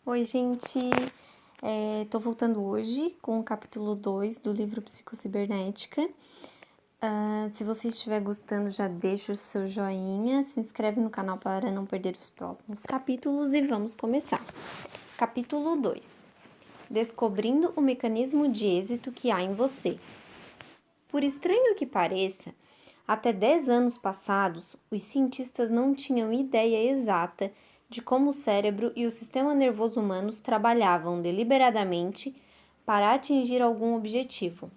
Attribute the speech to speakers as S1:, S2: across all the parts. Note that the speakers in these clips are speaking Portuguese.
S1: Oi, gente! Tô voltando hoje com o capítulo 2 do livro Psicocibernética. Se você estiver gostando, já deixa o seu joinha, se inscreve no canal para não perder os próximos capítulos e vamos começar. Capítulo 2: Descobrindo o mecanismo de êxito que há em você. Por estranho que pareça, até 10 anos passados, os cientistas não tinham ideia exata de como o cérebro e o sistema nervoso humanos trabalhavam deliberadamente para atingir algum objetivo.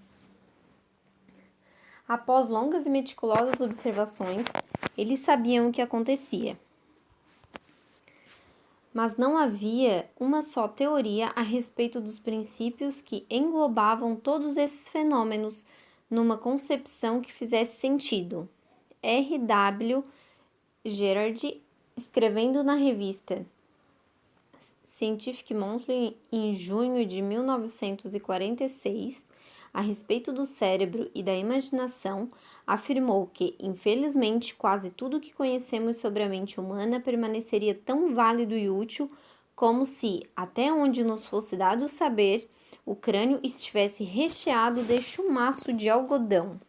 S1: Após longas e meticulosas observações, eles sabiam o que acontecia. Mas não havia uma só teoria a respeito dos princípios que englobavam todos esses fenômenos numa concepção que fizesse sentido. R.W. Gerard, escrevendo na revista Scientific Monthly em junho de 1946, a respeito do cérebro e da imaginação, afirmou que, infelizmente, quase tudo que conhecemos sobre a mente humana permaneceria tão válido e útil como se, até onde nos fosse dado saber, o crânio estivesse recheado de chumaço de algodão.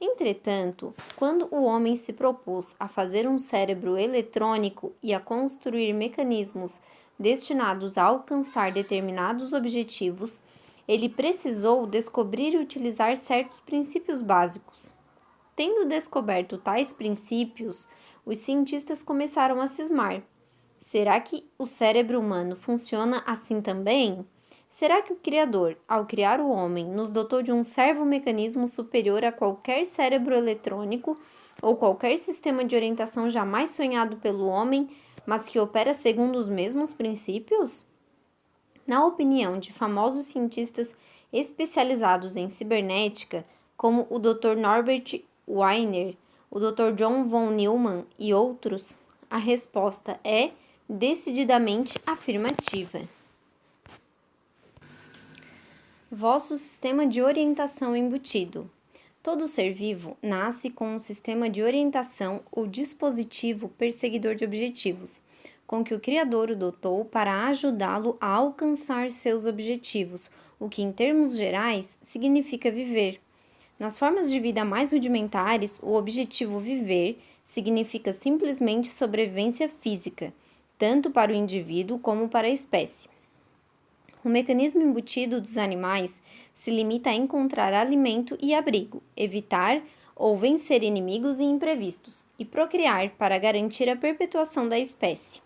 S1: Entretanto, quando o homem se propôs a fazer um cérebro eletrônico e a construir mecanismos destinados a alcançar determinados objetivos, ele precisou descobrir e utilizar certos princípios básicos. Tendo descoberto tais princípios, os cientistas começaram a cismar. Será que o cérebro humano funciona assim também? Será que o Criador, ao criar o homem, nos dotou de um servo-mecanismo superior a qualquer cérebro eletrônico ou qualquer sistema de orientação jamais sonhado pelo homem, mas que opera segundo os mesmos princípios? Na opinião de famosos cientistas especializados em cibernética, como o Dr. Norbert Wiener, o Dr. John von Neumann e outros, a resposta é decididamente afirmativa. Vosso sistema de orientação embutido. Todo ser vivo nasce com um sistema de orientação ou dispositivo perseguidor de objetivos, com que o Criador o dotou para ajudá-lo a alcançar seus objetivos, o que, em termos gerais, significa viver. Nas formas de vida mais rudimentares, o objetivo viver significa simplesmente sobrevivência física, tanto para o indivíduo como para a espécie. O mecanismo embutido dos animais se limita a encontrar alimento e abrigo, evitar ou vencer inimigos e imprevistos, e procriar para garantir a perpetuação da espécie.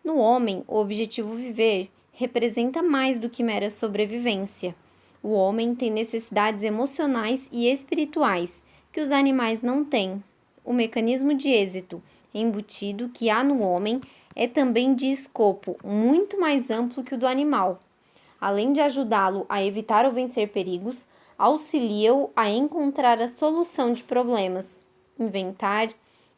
S1: No homem, o objetivo viver representa mais do que mera sobrevivência. O homem tem necessidades emocionais e espirituais que os animais não têm. O mecanismo de êxito embutido que há no homem é também de escopo muito mais amplo que o do animal. Além de ajudá-lo a evitar ou vencer perigos, auxilia-o a encontrar a solução de problemas, inventar,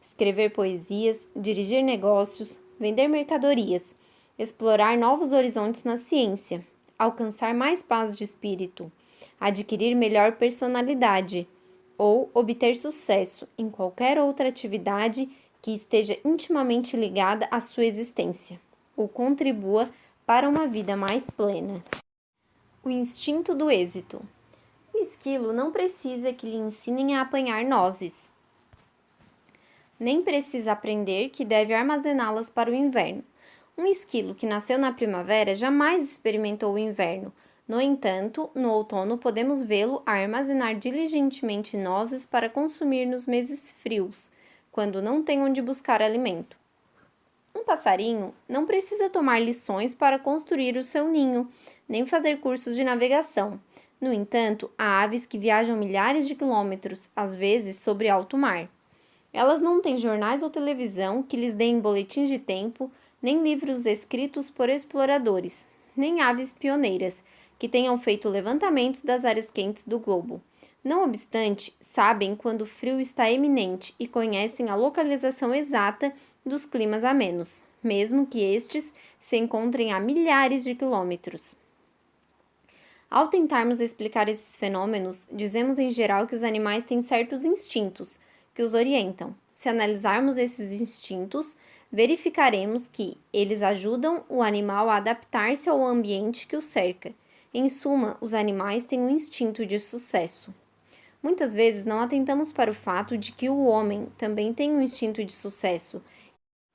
S1: escrever poesias, dirigir negócios, vender mercadorias, explorar novos horizontes na ciência, alcançar mais paz de espírito, adquirir melhor personalidade ou obter sucesso em qualquer outra atividade que esteja intimamente ligada à sua existência, ou contribua para uma vida mais plena. O instinto do êxito. O esquilo não precisa que lhe ensinem a apanhar nozes. Nem precisa aprender que deve armazená-las para o inverno. Um esquilo que nasceu na primavera jamais experimentou o inverno. No entanto, no outono podemos vê-lo armazenar diligentemente nozes para consumir nos meses frios, quando não tem onde buscar alimento. Um passarinho não precisa tomar lições para construir o seu ninho, nem fazer cursos de navegação. No entanto, há aves que viajam milhares de quilômetros, às vezes sobre alto mar. Elas não têm jornais ou televisão que lhes deem boletins de tempo, nem livros escritos por exploradores, nem aves pioneiras que tenham feito levantamentos das áreas quentes do globo. Não obstante, sabem quando o frio está iminente e conhecem a localização exata dos climas amenos, mesmo que estes se encontrem a milhares de quilômetros. Ao tentarmos explicar esses fenômenos, dizemos em geral que os animais têm certos instintos que os orientam. Se analisarmos esses instintos, verificaremos que eles ajudam o animal a adaptar-se ao ambiente que o cerca. Em suma, os animais têm um instinto de sucesso. Muitas vezes não atentamos para o fato de que o homem também tem um instinto de sucesso,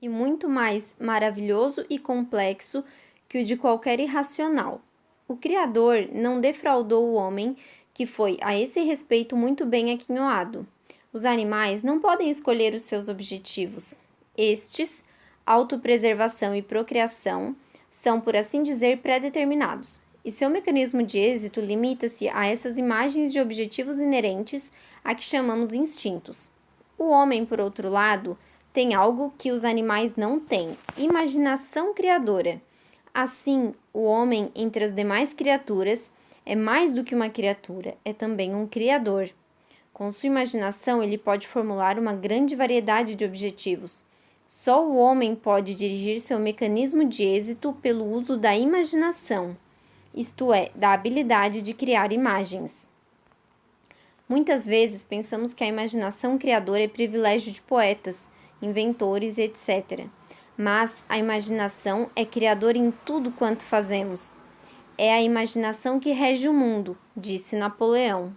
S1: e muito mais maravilhoso e complexo que o de qualquer irracional. O Criador não defraudou o homem, que foi a esse respeito muito bem aquinhoado. Os animais não podem escolher os seus objetivos. Estes, autopreservação e procriação, são, por assim dizer, pré-determinados, e seu mecanismo de êxito limita-se a essas imagens de objetivos inerentes a que chamamos instintos. O homem, por outro lado, tem algo que os animais não têm: imaginação criadora. Assim, o homem, entre as demais criaturas, é mais do que uma criatura, é também um criador. Com sua imaginação, ele pode formular uma grande variedade de objetivos. Só o homem pode dirigir seu mecanismo de êxito pelo uso da imaginação, isto é, da habilidade de criar imagens. Muitas vezes pensamos que a imaginação criadora é privilégio de poetas, inventores, etc. Mas a imaginação é criadora em tudo quanto fazemos. É a imaginação que rege o mundo, disse Napoleão.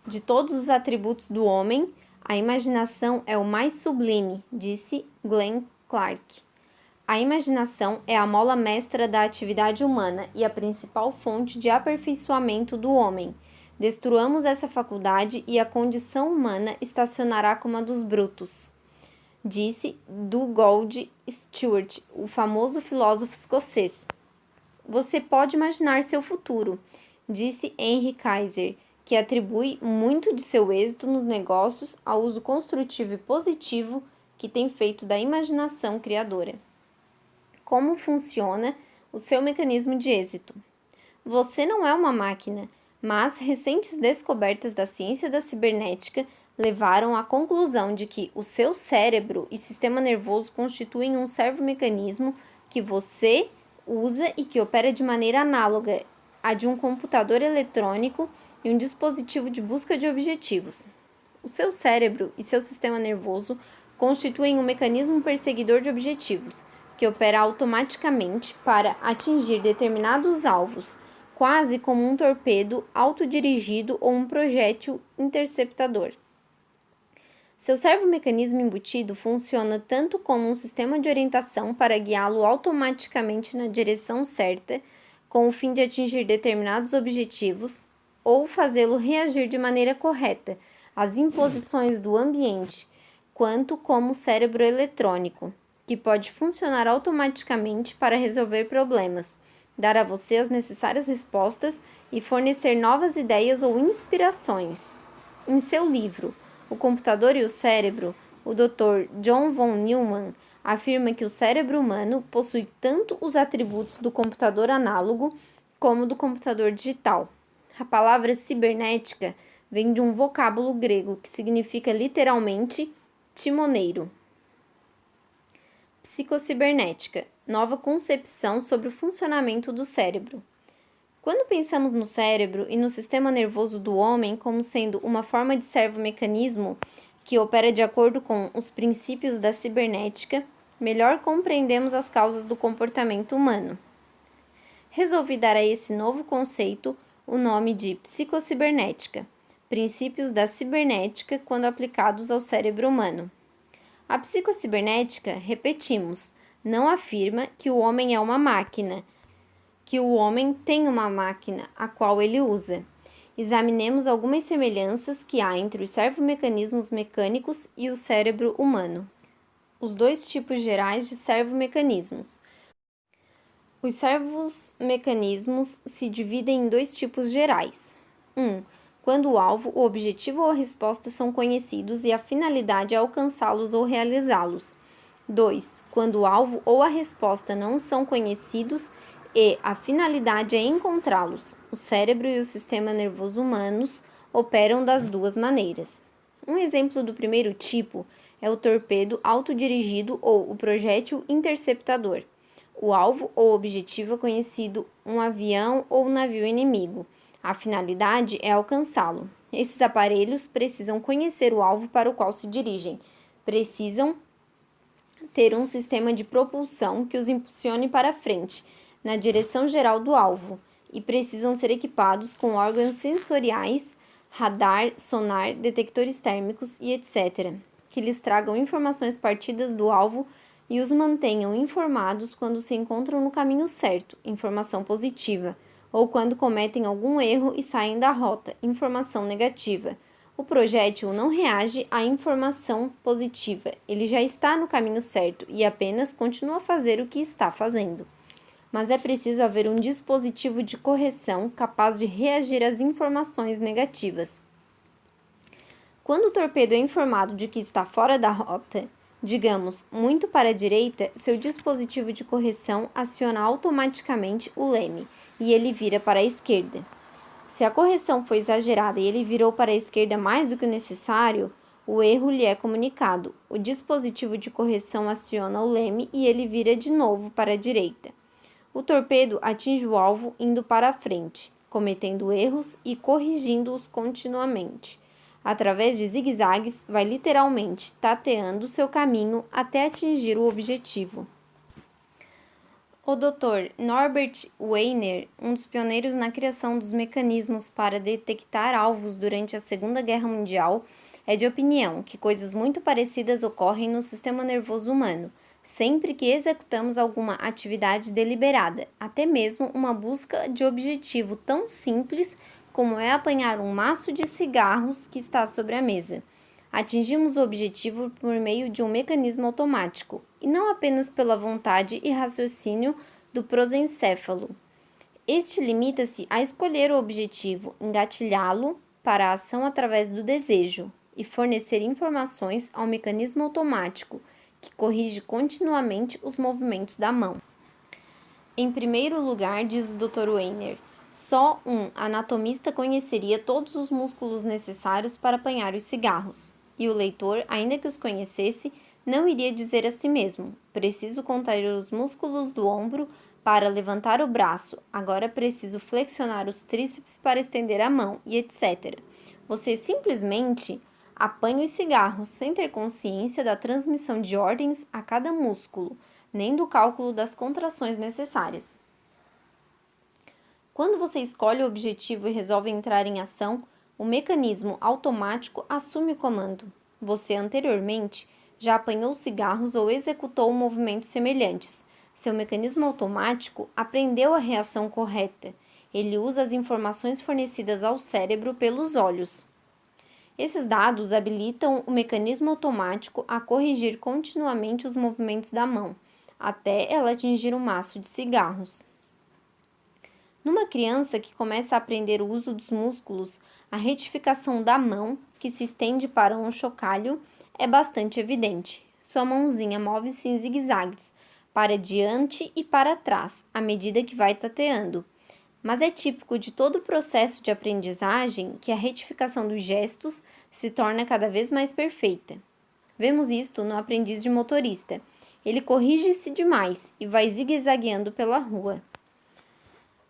S1: De todos os atributos do homem, a imaginação é o mais sublime, disse Glenn Clark. A imaginação é a mola mestra da atividade humana e a principal fonte de aperfeiçoamento do homem. Destruamos essa faculdade e a condição humana estacionará como a dos brutos, disse Dugald Stewart, o famoso filósofo escocês. Você pode imaginar seu futuro, disse Henry Kaiser, que atribui muito de seu êxito nos negócios ao uso construtivo e positivo que tem feito da imaginação criadora. Como funciona o seu mecanismo de êxito? Você não é uma máquina, mas recentes descobertas da ciência da cibernética levaram à conclusão de que o seu cérebro e sistema nervoso constituem um servomecanismo que você usa e que opera de maneira análoga à de um computador eletrônico e um dispositivo de busca de objetivos. O seu cérebro e seu sistema nervoso constituem um mecanismo perseguidor de objetivos, que opera automaticamente para atingir determinados alvos, quase como um torpedo autodirigido ou um projétil interceptador. Seu servomecanismo embutido funciona tanto como um sistema de orientação para guiá-lo automaticamente na direção certa, com o fim de atingir determinados objetivos, ou fazê-lo reagir de maneira correta às imposições do ambiente, quanto como o cérebro eletrônico, que pode funcionar automaticamente para resolver problemas, dar a você as necessárias respostas e fornecer novas ideias ou inspirações. Em seu livro O Computador e o Cérebro, o Dr. John von Neumann afirma que o cérebro humano possui tanto os atributos do computador análogo como do computador digital. A palavra cibernética vem de um vocábulo grego que significa literalmente timoneiro. Psicocibernética, nova concepção sobre o funcionamento do cérebro. Quando pensamos no cérebro e no sistema nervoso do homem como sendo uma forma de servomecanismo que opera de acordo com os princípios da cibernética, melhor compreendemos as causas do comportamento humano. Resolvi dar a esse novo conceito o nome de psicocibernética, princípios da cibernética quando aplicados ao cérebro humano. A psicocibernética, repetimos, não afirma que o homem é uma máquina, que o homem tem uma máquina a qual ele usa. Examinemos algumas semelhanças que há entre os servomecanismos mecânicos e o cérebro humano. Os dois tipos gerais de servomecanismos. Os servomecanismos se dividem em dois tipos gerais. 1. Quando o alvo, o objetivo ou a resposta são conhecidos e a finalidade é alcançá-los ou realizá-los. 2. Quando o alvo ou a resposta não são conhecidos e a finalidade é encontrá-los. O cérebro e o sistema nervoso humanos operam das duas maneiras. Um exemplo do primeiro tipo é o torpedo autodirigido ou o projétil interceptador. O alvo ou objetivo é conhecido, um avião ou um navio inimigo. A finalidade é alcançá-lo. Esses aparelhos precisam conhecer o alvo para o qual se dirigem. Precisam ter um sistema de propulsão que os impulsione para frente, na direção geral do alvo, e precisam ser equipados com órgãos sensoriais, radar, sonar, detectores térmicos e etc., que lhes tragam informações partidas do alvo e os mantenham informados quando se encontram no caminho certo, informação positiva, ou quando cometem algum erro e saem da rota, informação negativa. O projétil não reage à informação positiva, ele já está no caminho certo e apenas continua a fazer o que está fazendo. Mas é preciso haver um dispositivo de correção capaz de reagir às informações negativas. Quando o torpedo é informado de que está fora da rota, digamos, muito para a direita, seu dispositivo de correção aciona automaticamente o leme e ele vira para a esquerda. Se a correção foi exagerada e ele virou para a esquerda mais do que o necessário, o erro lhe é comunicado. O dispositivo de correção aciona o leme e ele vira de novo para a direita. O torpedo atinge o alvo indo para a frente, cometendo erros e corrigindo-os continuamente. Através de zigue-zagues, vai literalmente tateando seu caminho até atingir o objetivo. O Dr. Norbert Wiener, um dos pioneiros na criação dos mecanismos para detectar alvos durante a Segunda Guerra Mundial, é de opinião que coisas muito parecidas ocorrem no sistema nervoso humano, sempre que executamos alguma atividade deliberada, até mesmo uma busca de objetivo tão simples como é apanhar um maço de cigarros que está sobre a mesa. Atingimos o objetivo por meio de um mecanismo automático, e não apenas pela vontade e raciocínio do prosencéfalo. Este limita-se a escolher o objetivo, engatilhá-lo para a ação através do desejo, e fornecer informações ao mecanismo automático, que corrige continuamente os movimentos da mão. Em primeiro lugar, diz o Dr. Wiener, só um anatomista conheceria todos os músculos necessários para apanhar os cigarros, e o leitor, ainda que os conhecesse, não iria dizer a si mesmo: preciso contrair os músculos do ombro para levantar o braço, agora preciso flexionar os tríceps para estender a mão, e etc. Você simplesmente apanha os cigarros sem ter consciência da transmissão de ordens a cada músculo, nem do cálculo das contrações necessárias. Quando você escolhe o objetivo e resolve entrar em ação, o mecanismo automático assume o comando. Você anteriormente já apanhou cigarros ou executou movimentos semelhantes. Seu mecanismo automático aprendeu a reação correta. Ele usa as informações fornecidas ao cérebro pelos olhos. Esses dados habilitam o mecanismo automático a corrigir continuamente os movimentos da mão, até ela atingir o maço de cigarros. Numa criança que começa a aprender o uso dos músculos, a retificação da mão, que se estende para um chocalho, é bastante evidente. Sua mãozinha move-se em zigue-zagues, para diante e para trás, à medida que vai tateando. Mas é típico de todo o processo de aprendizagem que a retificação dos gestos se torna cada vez mais perfeita. Vemos isto no aprendiz de motorista. Ele corrige-se demais e vai zigue-zagueando pela rua.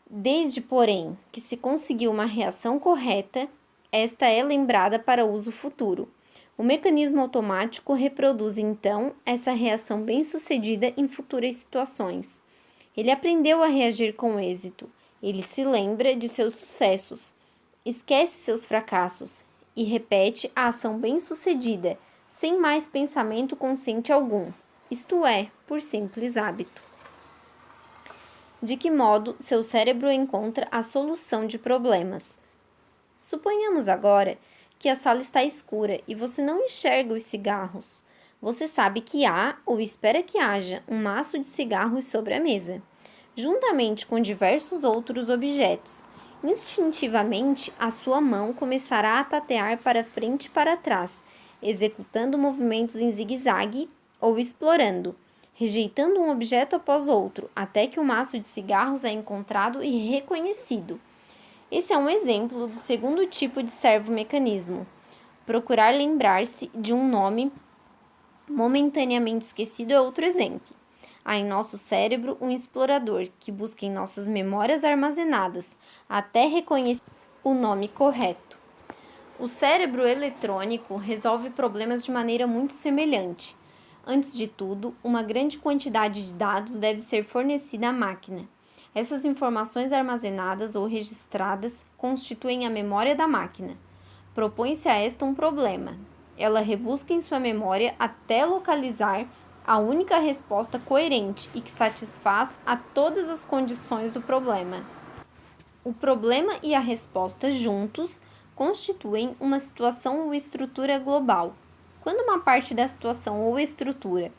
S1: Desde, porém, que se conseguiu uma reação correta, esta é lembrada para uso futuro. O mecanismo automático reproduz, então, essa reação bem-sucedida em futuras situações. Ele aprendeu a reagir com êxito. Ele se lembra de seus sucessos, esquece seus fracassos e repete a ação bem-sucedida, sem mais pensamento consciente algum, isto é, por simples hábito. De que modo seu cérebro encontra a solução de problemas? Suponhamos agora que a sala está escura e você não enxerga os cigarros. Você sabe que há, ou espera que haja, um maço de cigarros sobre a mesa, juntamente com diversos outros objetos. Instintivamente, a sua mão começará a tatear para frente e para trás, executando movimentos em zigue-zague ou explorando, rejeitando um objeto após outro, até que o maço de cigarros é encontrado e reconhecido. Esse é um exemplo do segundo tipo de servo-mecanismo. Procurar lembrar-se de um nome momentaneamente esquecido é outro exemplo. Há em nosso cérebro um explorador que busca em nossas memórias armazenadas até reconhecer o nome correto. O cérebro eletrônico resolve problemas de maneira muito semelhante. Antes de tudo, uma grande quantidade de dados deve ser fornecida à máquina. Essas informações armazenadas ou registradas constituem a memória da máquina. Propõe-se a esta um problema. Ela rebusca em sua memória até localizar a única resposta coerente e que satisfaz a todas as condições do problema. O problema e a resposta juntos constituem uma situação ou estrutura global. Quando uma parte da situação ou estrutura,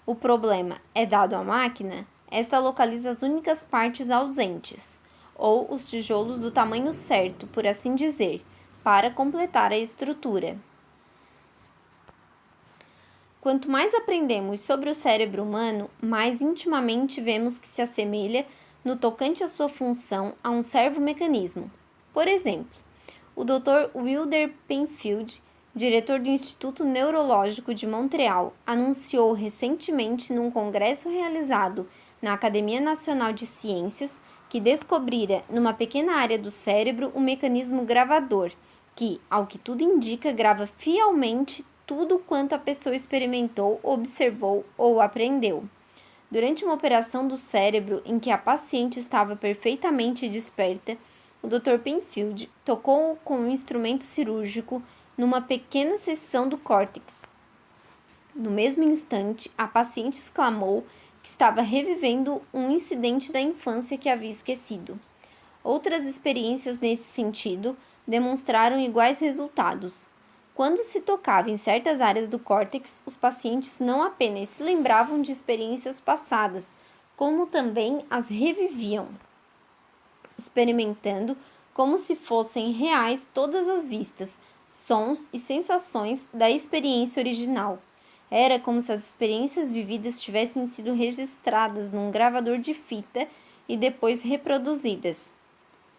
S1: o problema, é dado à máquina, esta localiza as únicas partes ausentes, ou os tijolos do tamanho certo, por assim dizer, para completar a estrutura. Quanto mais aprendemos sobre o cérebro humano, mais intimamente vemos que se assemelha, no tocante à sua função, a um servo-mecanismo. Por exemplo, o Dr. Wilder Penfield, diretor do Instituto Neurológico de Montreal, anunciou recentemente num congresso realizado na Academia Nacional de Ciências que descobrira, numa pequena área do cérebro, um mecanismo gravador, que, ao que tudo indica, grava fielmente tudo quanto a pessoa experimentou, observou ou aprendeu. Durante uma operação do cérebro em que a paciente estava perfeitamente desperta, o Dr. Penfield tocou com um instrumento cirúrgico numa pequena seção do córtex. No mesmo instante, a paciente exclamou que estava revivendo um incidente da infância que havia esquecido. Outras experiências nesse sentido demonstraram iguais resultados. Quando se tocava em certas áreas do córtex, os pacientes não apenas se lembravam de experiências passadas, como também as reviviam, experimentando como se fossem reais todas as vistas, sons e sensações da experiência original. Era como se as experiências vividas tivessem sido registradas num gravador de fita e depois reproduzidas.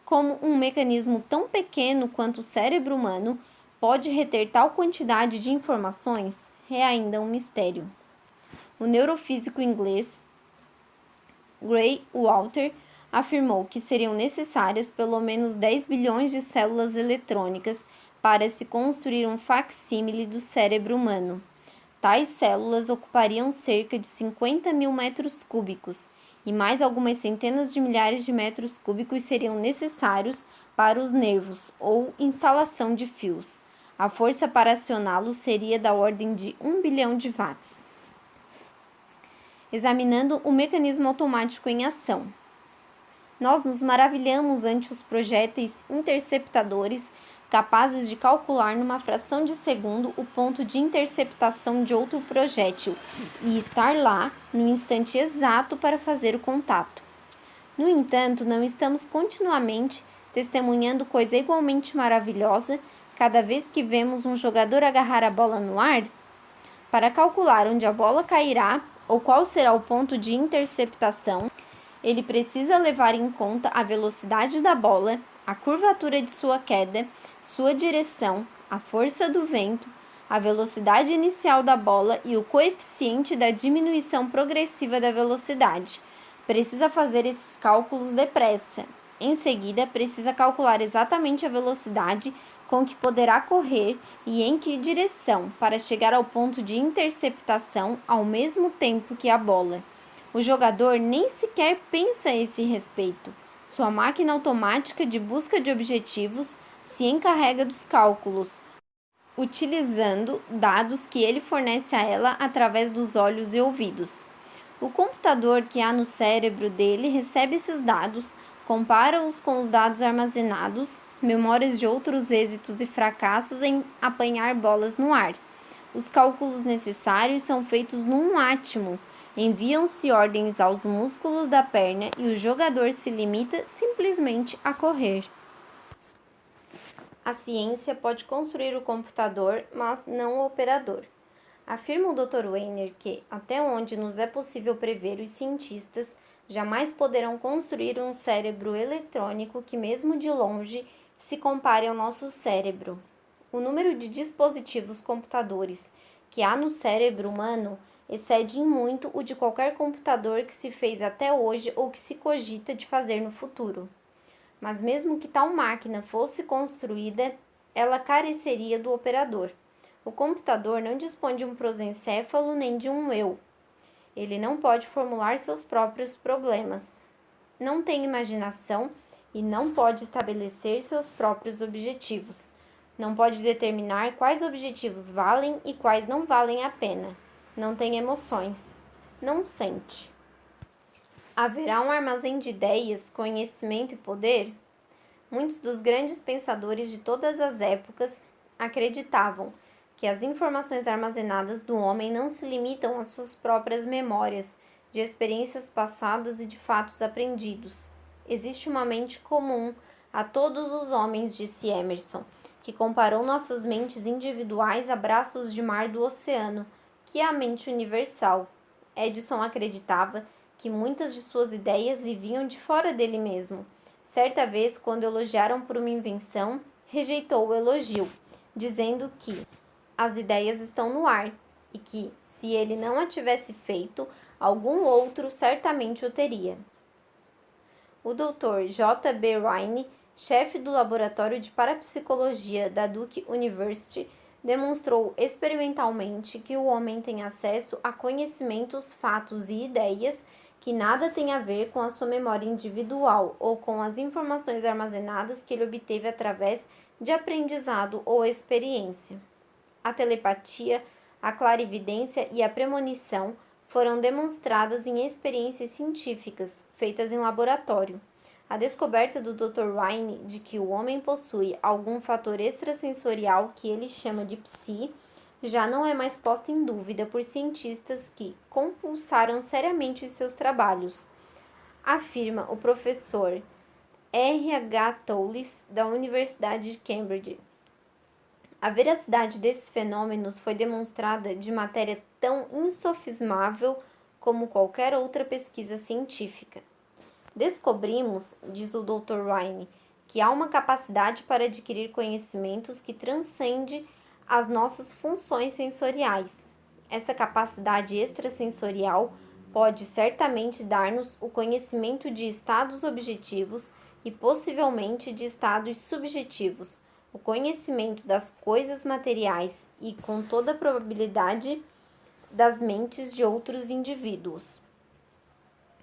S1: Como um mecanismo tão pequeno quanto o cérebro humano pode reter tal quantidade de informações é ainda um mistério. O neurofísico inglês Gray Walter afirmou que seriam necessárias pelo menos 10 bilhões de células eletrônicas para se construir um facsímile do cérebro humano. Tais células ocupariam cerca de 50 mil metros cúbicos e mais algumas centenas de milhares de metros cúbicos seriam necessários para os nervos ou instalação de fios. A força para acioná-lo seria da ordem de 1 bilhão de watts. Examinando o mecanismo automático em ação. Nós nos maravilhamos ante os projéteis interceptadores capazes de calcular numa fração de segundo o ponto de interceptação de outro projétil e estar lá no instante exato para fazer o contato. No entanto, não estamos continuamente testemunhando coisa igualmente maravilhosa cada vez que vemos um jogador agarrar a bola no ar? Para calcular onde a bola cairá ou qual será o ponto de interceptação, ele precisa levar em conta a velocidade da bola, a curvatura de sua queda, sua direção, a força do vento, a velocidade inicial da bola e o coeficiente da diminuição progressiva da velocidade. Precisa fazer esses cálculos depressa. Em seguida, precisa calcular exatamente a velocidade com que poderá correr e em que direção para chegar ao ponto de interceptação ao mesmo tempo que a bola. O jogador nem sequer pensa a esse respeito. Sua máquina automática de busca de objetivos se encarrega dos cálculos, utilizando dados que ele fornece a ela através dos olhos e ouvidos. O computador que há no cérebro dele recebe esses dados, compara-os com os dados armazenados, memórias de outros êxitos e fracassos em apanhar bolas no ar. Os cálculos necessários são feitos num átimo. Enviam-se ordens aos músculos da perna e o jogador se limita simplesmente a correr. A ciência pode construir o computador, mas não o operador. Afirma o Dr. Weiner que, até onde nos é possível prever, os cientistas jamais poderão construir um cérebro eletrônico que, mesmo de longe, se compare ao nosso cérebro. O número de dispositivos computadores que há no cérebro humano excede em muito o de qualquer computador que se fez até hoje ou que se cogita de fazer no futuro. Mas mesmo que tal máquina fosse construída, ela careceria do operador. O computador não dispõe de um prosencéfalo nem de um eu. Ele não pode formular seus próprios problemas. Não tem imaginação e não pode estabelecer seus próprios objetivos. Não pode determinar quais objetivos valem e quais não valem a pena. Não tem emoções. Não sente. Haverá um armazém de ideias, conhecimento e poder? Muitos dos grandes pensadores de todas as épocas acreditavam que as informações armazenadas do homem não se limitam às suas próprias memórias, de experiências passadas e de fatos aprendidos. Existe uma mente comum a todos os homens, disse Emerson, que comparou nossas mentes individuais a braços de mar do oceano, que é a mente universal. Edison acreditava que muitas de suas ideias lhe vinham de fora dele mesmo. Certa vez, quando elogiaram por uma invenção, rejeitou o elogio, dizendo que as ideias estão no ar e que, se ele não a tivesse feito, algum outro certamente o teria. O Dr. J. B. Rhine, chefe do laboratório de parapsicologia da Duke University, demonstrou experimentalmente que o homem tem acesso a conhecimentos, fatos e ideias que nada tem a ver com a sua memória individual ou com as informações armazenadas que ele obteve através de aprendizado ou experiência. A telepatia, a clarividência e a premonição foram demonstradas em experiências científicas feitas em laboratório. A descoberta do Dr. Rhine de que o homem possui algum fator extrasensorial que ele chama de psi já não é mais posta em dúvida por cientistas que compulsaram seriamente os seus trabalhos, afirma o professor R. H. Towles, da Universidade de Cambridge. A veracidade desses fenômenos foi demonstrada de matéria tão insofismável como qualquer outra pesquisa científica. Descobrimos, diz o Dr. Rhine, que há uma capacidade para adquirir conhecimentos que transcende as nossas funções sensoriais. Essa capacidade extrasensorial pode certamente dar-nos o conhecimento de estados objetivos e possivelmente de estados subjetivos, o conhecimento das coisas materiais e, com toda a probabilidade, das mentes de outros indivíduos.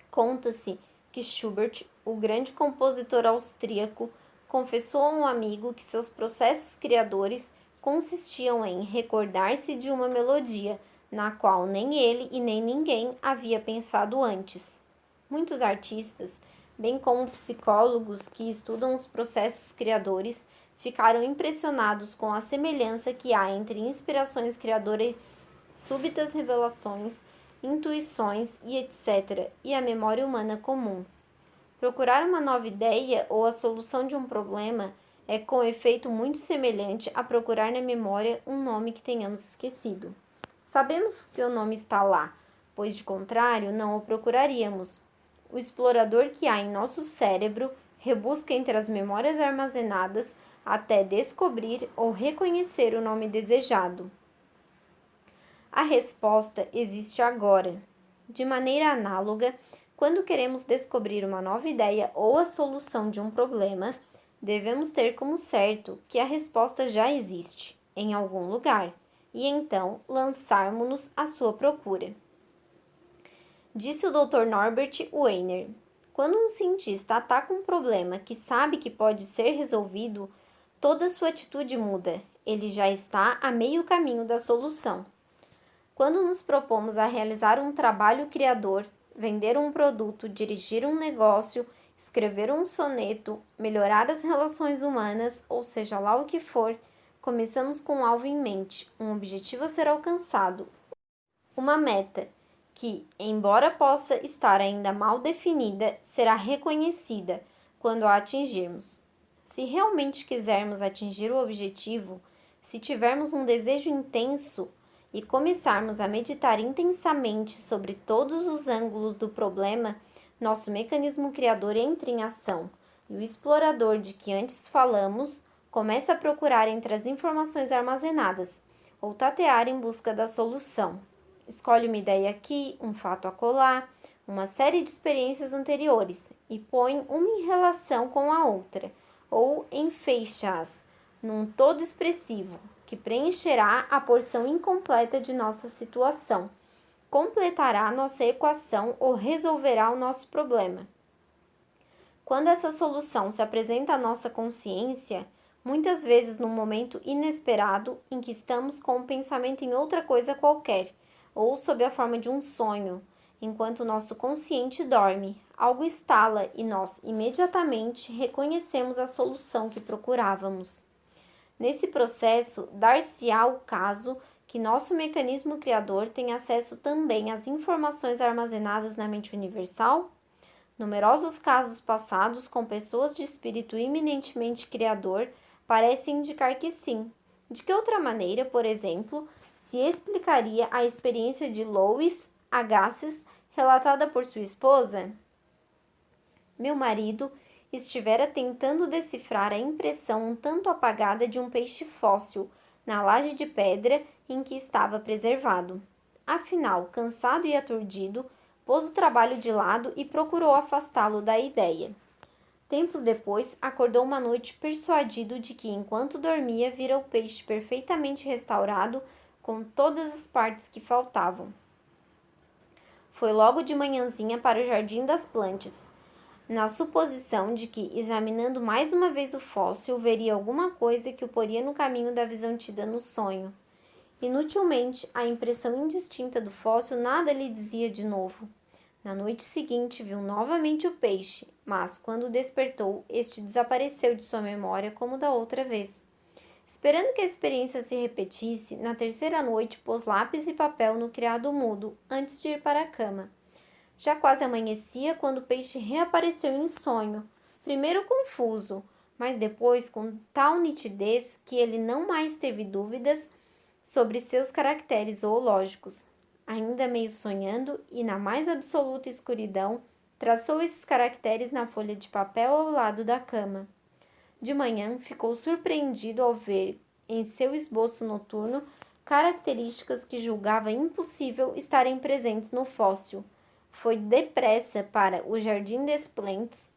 S1: Conta-se que Schubert, o grande compositor austríaco, confessou a um amigo que seus processos criadores consistiam em recordar-se de uma melodia, na qual nem ele e nem ninguém havia pensado antes. Muitos artistas, bem como psicólogos que estudam os processos criadores, ficaram impressionados com a semelhança que há entre inspirações criadoras, súbitas revelações, intuições e etc., e a memória humana comum. Procurar uma nova ideia ou a solução de um problema é com efeito muito semelhante a procurar na memória um nome que tenhamos esquecido. Sabemos que o nome está lá, pois de contrário não o procuraríamos. O explorador que há em nosso cérebro rebusca entre as memórias armazenadas até descobrir ou reconhecer o nome desejado. A resposta existe agora. De maneira análoga, quando queremos descobrir uma nova ideia ou a solução de um problema, devemos ter como certo que a resposta já existe, em algum lugar, e então lançarmos-nos à sua procura. Disse o Dr. Norbert Wiener: quando um cientista ataca um problema que sabe que pode ser resolvido, toda sua atitude muda, ele já está a meio caminho da solução. Quando nos propomos a realizar um trabalho criador, vender um produto, dirigir um negócio, escrever um soneto, melhorar as relações humanas, ou seja lá o que for, começamos com um alvo em mente, um objetivo a ser alcançado, uma meta que, embora possa estar ainda mal definida, será reconhecida quando a atingirmos. Se realmente quisermos atingir o objetivo, se tivermos um desejo intenso e começarmos a meditar intensamente sobre todos os ângulos do problema, nosso mecanismo criador entra em ação e o explorador de que antes falamos começa a procurar entre as informações armazenadas ou tatear em busca da solução. Escolhe uma ideia aqui, um fato acolá, uma série de experiências anteriores e põe uma em relação com a outra, ou enfeixa-as num todo expressivo. que preencherá a porção incompleta de nossa situação, completará nossa equação ou resolverá o nosso problema. Quando essa solução se apresenta à nossa consciência, muitas vezes num momento inesperado em que estamos com o pensamento em outra coisa qualquer, ou sob a forma de um sonho, enquanto o nosso consciente dorme, algo estala e nós imediatamente reconhecemos a solução que procurávamos. Nesse processo, dar-se-á o caso que nosso mecanismo criador tem acesso também às informações armazenadas na mente universal? Numerosos casos passados com pessoas de espírito eminentemente criador parecem indicar que sim. De que outra maneira, por exemplo, se explicaria a experiência de Louis Agassiz relatada por sua esposa? Meu marido estivera tentando decifrar a impressão um tanto apagada de um peixe fóssil na laje de pedra em que estava preservado. Afinal, cansado e aturdido, pôs o trabalho de lado e procurou afastá-lo da ideia. Tempos depois, acordou uma noite persuadido de que, enquanto dormia, vira o peixe perfeitamente restaurado, com todas as partes que faltavam. Foi logo de manhãzinha para o jardim das plantas, na suposição de que, examinando mais uma vez o fóssil, veria alguma coisa que o poria no caminho da visão tida no sonho. Inutilmente, a impressão indistinta do fóssil nada lhe dizia de novo. Na noite seguinte, viu novamente o peixe, mas, quando despertou, este desapareceu de sua memória como da outra vez. Esperando que a experiência se repetisse, na terceira noite pôs lápis e papel no criado mudo, antes de ir para a cama. Já quase amanhecia quando o peixe reapareceu em sonho, primeiro confuso, mas depois com tal nitidez que ele não mais teve dúvidas sobre seus caracteres zoológicos. Ainda meio sonhando e na mais absoluta escuridão, traçou esses caracteres na folha de papel ao lado da cama. De manhã, ficou surpreendido ao ver, em seu esboço noturno, características que julgava impossível estarem presentes no fóssil. Foi depressa para o Jardim des Plantes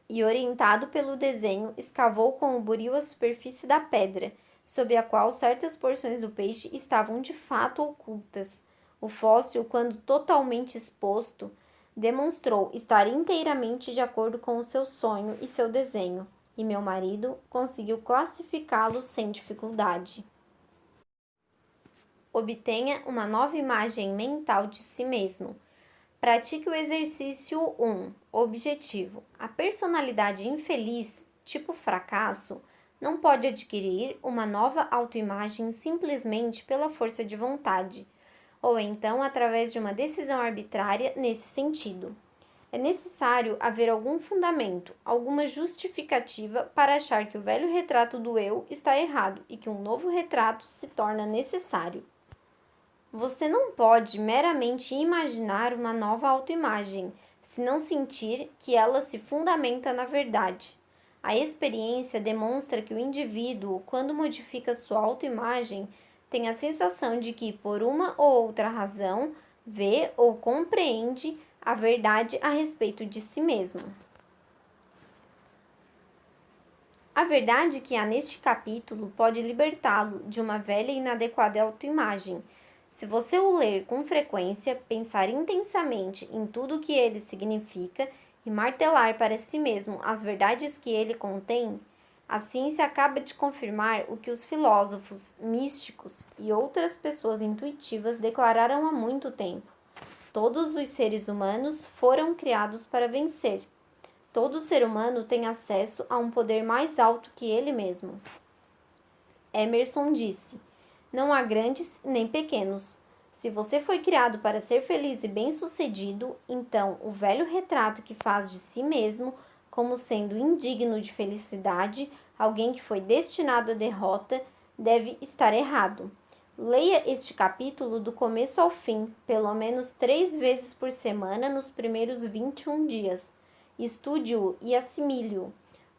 S1: e, orientado pelo desenho, escavou com o buril a superfície da pedra, sob a qual certas porções do peixe estavam de fato ocultas. O fóssil, quando totalmente exposto, demonstrou estar inteiramente de acordo com o seu sonho e seu desenho, e meu marido conseguiu classificá-lo sem dificuldade. Obtenha uma nova imagem mental de si mesmo. Pratique o exercício 1. Objetivo. A personalidade infeliz, tipo fracasso, não pode adquirir uma nova autoimagem simplesmente pela força de vontade, ou então através de uma decisão arbitrária nesse sentido. É necessário haver algum fundamento, alguma justificativa para achar que o velho retrato do eu está errado e que um novo retrato se torna necessário. Você não pode meramente imaginar uma nova autoimagem, se não sentir que ela se fundamenta na verdade. A experiência demonstra que o indivíduo, quando modifica sua autoimagem, tem a sensação de que, por uma ou outra razão, vê ou compreende a verdade a respeito de si mesmo. A verdade que há neste capítulo pode libertá-lo de uma velha e inadequada autoimagem. Se você o ler com frequência, pensar intensamente em tudo o que ele significa e martelar para si mesmo as verdades que ele contém, a ciência acaba de confirmar o que os filósofos, místicos e outras pessoas intuitivas declararam há muito tempo. Todos os seres humanos foram criados para vencer. Todo ser humano tem acesso a um poder mais alto que ele mesmo. Emerson disse: não há grandes nem pequenos. Se você foi criado para ser feliz e bem-sucedido, então o velho retrato que faz de si mesmo como sendo indigno de felicidade, alguém que foi destinado à derrota, deve estar errado. Leia este capítulo do começo ao fim, pelo menos 3 vezes por semana nos primeiros 21 dias. Estude-o e assimile-o.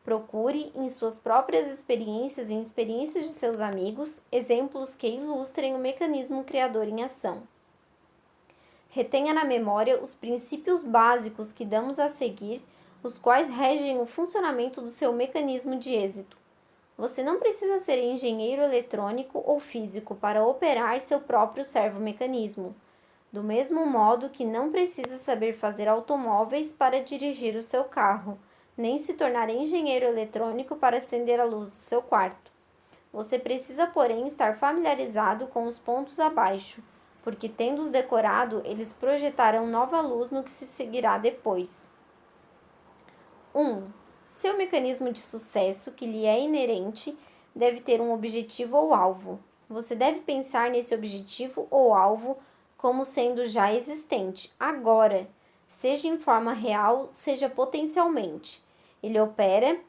S1: Procure, em suas próprias experiências e em experiências de seus amigos, exemplos que ilustrem o mecanismo criador em ação. Retenha na memória os princípios básicos que damos a seguir, os quais regem o funcionamento do seu mecanismo de êxito. Você não precisa ser engenheiro eletrônico ou físico para operar seu próprio servomecanismo, do mesmo modo que não precisa saber fazer automóveis para dirigir o seu carro, nem se tornar engenheiro eletrônico para acender a luz do seu quarto. Você precisa, porém, estar familiarizado com os pontos abaixo, porque tendo-os decorado, eles projetarão nova luz no que se seguirá depois. 1. Seu mecanismo de sucesso, que lhe é inerente, deve ter um objetivo ou alvo. Você deve pensar nesse objetivo ou alvo como sendo já existente, agora, seja em forma real, seja potencialmente. Ele opera,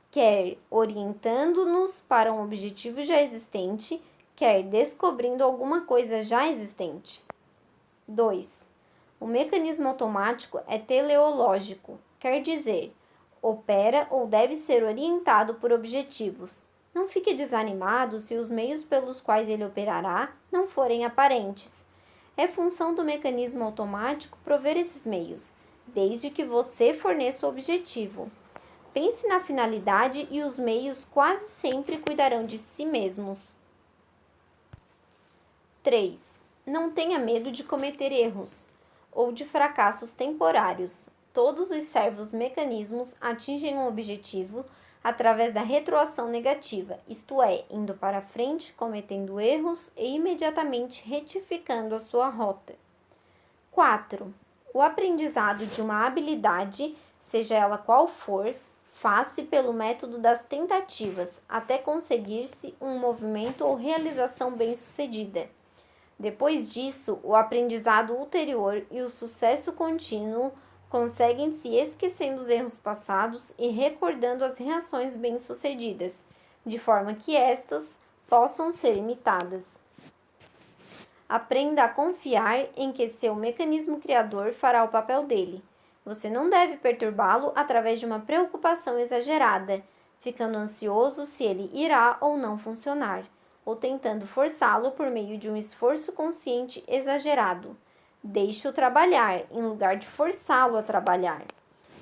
S1: quer orientando-nos para um objetivo já existente, quer descobrindo alguma coisa já existente. 2. O mecanismo automático é teleológico, quer dizer, opera ou deve ser orientado por objetivos. Não fique desanimado se os meios pelos quais ele operará não forem aparentes. É função do mecanismo automático prover esses meios, desde que você forneça o objetivo. Pense na finalidade e os meios quase sempre cuidarão de si mesmos. 3. Não tenha medo de cometer erros ou de fracassos temporários. Todos os servos-mecanismos atingem um objetivo através da retroação negativa, isto é, indo para frente, cometendo erros e imediatamente retificando a sua rota. 4. O aprendizado de uma habilidade, seja ela qual for, faz-se pelo método das tentativas, até conseguir-se um movimento ou realização bem-sucedida. Depois disso, o aprendizado ulterior e o sucesso contínuo conseguem-se esquecendo os erros passados e recordando as reações bem-sucedidas, de forma que estas possam ser imitadas. Aprenda a confiar em que seu mecanismo criador fará o papel dele. Você não deve perturbá-lo através de uma preocupação exagerada, ficando ansioso se ele irá ou não funcionar, ou tentando forçá-lo por meio de um esforço consciente exagerado. Deixe-o trabalhar, em lugar de forçá-lo a trabalhar.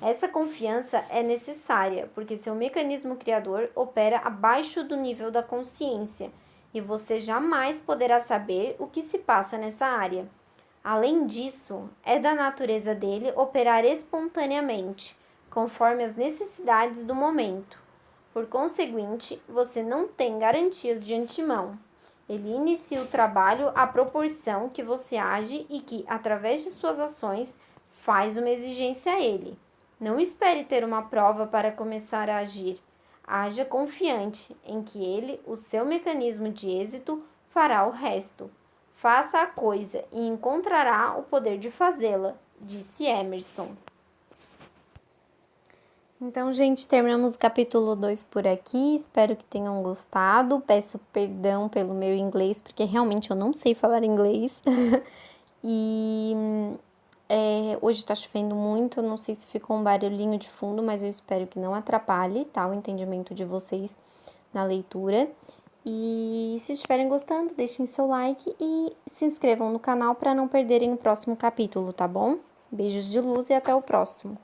S1: Essa confiança é necessária, porque seu mecanismo criador opera abaixo do nível da consciência, e você jamais poderá saber o que se passa nessa área. Além disso, é da natureza dele operar espontaneamente, conforme as necessidades do momento. Por conseguinte, você não tem garantias de antemão. Ele inicia o trabalho à proporção que você age e que, através de suas ações, faz uma exigência a ele. Não espere ter uma prova para começar a agir. Haja confiante em que ele, o seu mecanismo de êxito, fará o resto. Faça a coisa e encontrará o poder de fazê-la, disse Emerson. Então, gente, terminamos o capítulo 2 por aqui. Espero que tenham gostado. Peço perdão pelo meu inglês, porque realmente eu não sei falar inglês. E hoje tá chovendo muito. Não sei se ficou um barulhinho de fundo, mas eu espero que não atrapalhe, tá, o entendimento de vocês na leitura. E se estiverem gostando, deixem seu like e se inscrevam no canal para não perderem o próximo capítulo, tá bom? Beijos de luz e até o próximo!